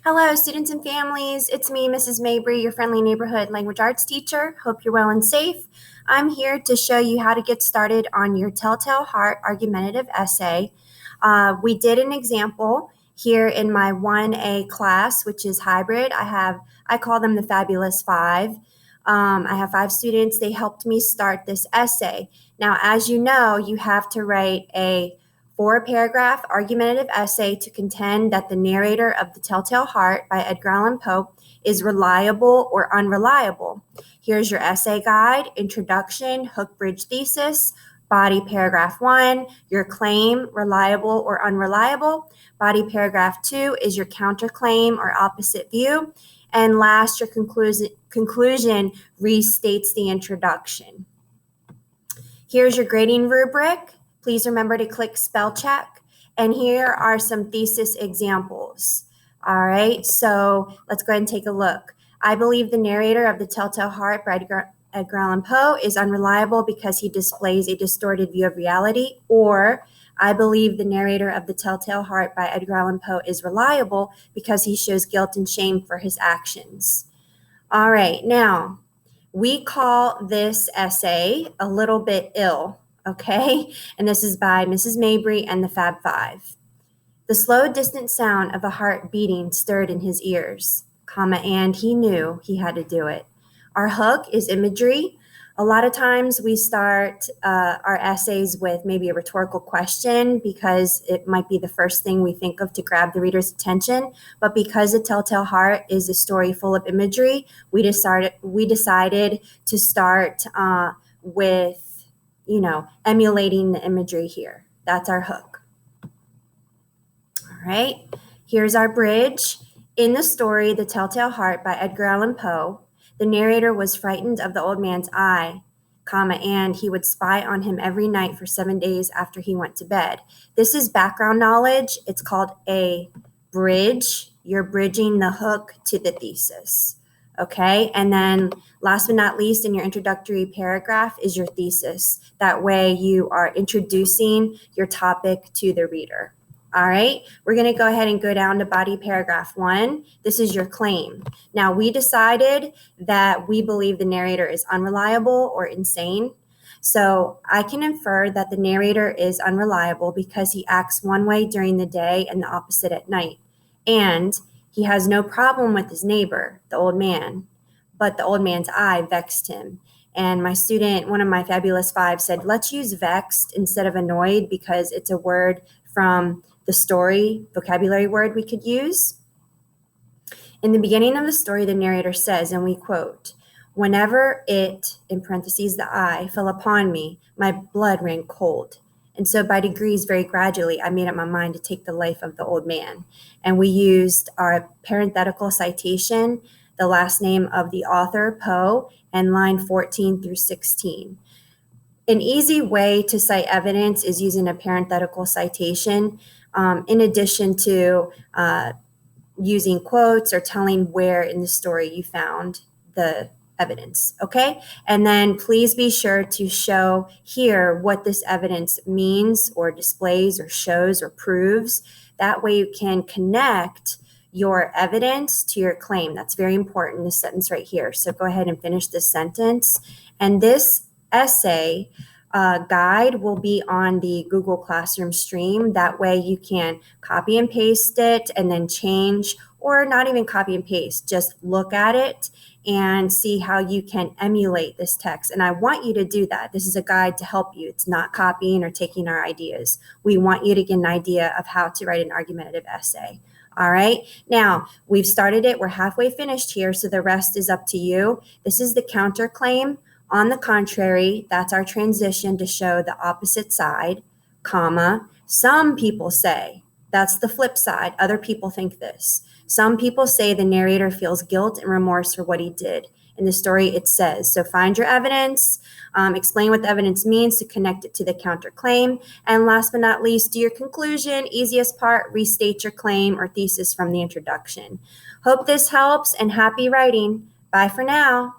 Hello, students and families. It's me, Mrs. Mabry, your friendly neighborhood language arts teacher. Hope you're well and safe. I'm here to show you how to get started on your Telltale Heart argumentative essay. We did an example here in my 1A class, which is hybrid. I call them the Fabulous Five. I have 5 students. They helped me start this essay. Now, as you know, you have to write a 4-paragraph argumentative essay to contend that the narrator of The Telltale Heart by Edgar Allan Poe is reliable or unreliable. Here's your essay guide, introduction, hook, bridge, thesis, body paragraph 1, your claim, reliable or unreliable. Body paragraph 2 is your counterclaim or opposite view. And last, your conclusion restates the introduction. Here's your grading rubric. Please remember to click spell check. And here are some thesis examples. All right, so let's go ahead and take a look. I believe the narrator of The Telltale Heart by Edgar Allan Poe is unreliable because he displays a distorted view of reality. Or I believe the narrator of The Telltale Heart by Edgar Allan Poe is reliable because he shows guilt and shame for his actions. All right, now we call this essay A Little Bit Ill. Okay, and this is by Mrs. Mabry and the Fab Five. The slow, distant sound of a heart beating stirred in his ears, and he knew he had to do it. Our hook is imagery. A lot of times we start our essays with maybe a rhetorical question because it might be the first thing we think of to grab the reader's attention. But because The Telltale Heart is a story full of imagery, we decided to start with emulating the imagery here. That's our hook. All right, here's our bridge. In the story, The Telltale Heart by Edgar Allan Poe, the narrator was frightened of the old man's eye, and he would spy on him every night for 7 days after he went to bed. This is background knowledge. It's called a bridge. You're bridging the hook to the thesis. Okay, and then last but not least, in your introductory paragraph is your thesis. That way you are introducing your topic to the reader. All right, we're going to go ahead and go down to body paragraph 1. This is your claim. Now, we decided that we believe the narrator is unreliable or insane. So I can infer that the narrator is unreliable because he acts one way during the day and the opposite at night. And he has no problem with his neighbor, the old man, but the old man's eye vexed him. And my student, one of my Fabulous Five, said, let's use vexed instead of annoyed because it's a word from the story, vocabulary word we could use. In the beginning of the story, the narrator says, and we quote, "Whenever it, in parentheses the eye, fell upon me, my blood ran cold. And so by degrees, very gradually, I made up my mind to take the life of the old man." And we used our parenthetical citation, the last name of the author, Poe, and line 14 through 16. An easy way to cite evidence is using a parenthetical citation, in addition to using quotes or telling where in the story you found the evidence, okay? And then please be sure to show here what this evidence means or displays or shows or proves. That way you can connect your evidence to your claim. That's very important, this sentence right here. So go ahead and finish this sentence. And this essay guide will be on the Google Classroom stream. That way you can copy and paste it and then change, or not even copy and paste, just look at it and see how you can emulate this text. And I want you to do that. This is a guide to help you. It's not copying or taking our ideas. We want you to get an idea of how to write an argumentative essay. All right, now we've started it. We're halfway finished here, so the rest is up to you. This is the counterclaim. On the contrary, that's our transition to show the opposite side, comma. Some people say, that's the flip side. Other people think this. Some people say the narrator feels guilt and remorse for what he did. In the story, it says, so find your evidence, explain what the evidence means to connect it to the counterclaim, and last but not least, do your conclusion. Easiest part, restate your claim or thesis from the introduction. Hope this helps, and happy writing. Bye for now.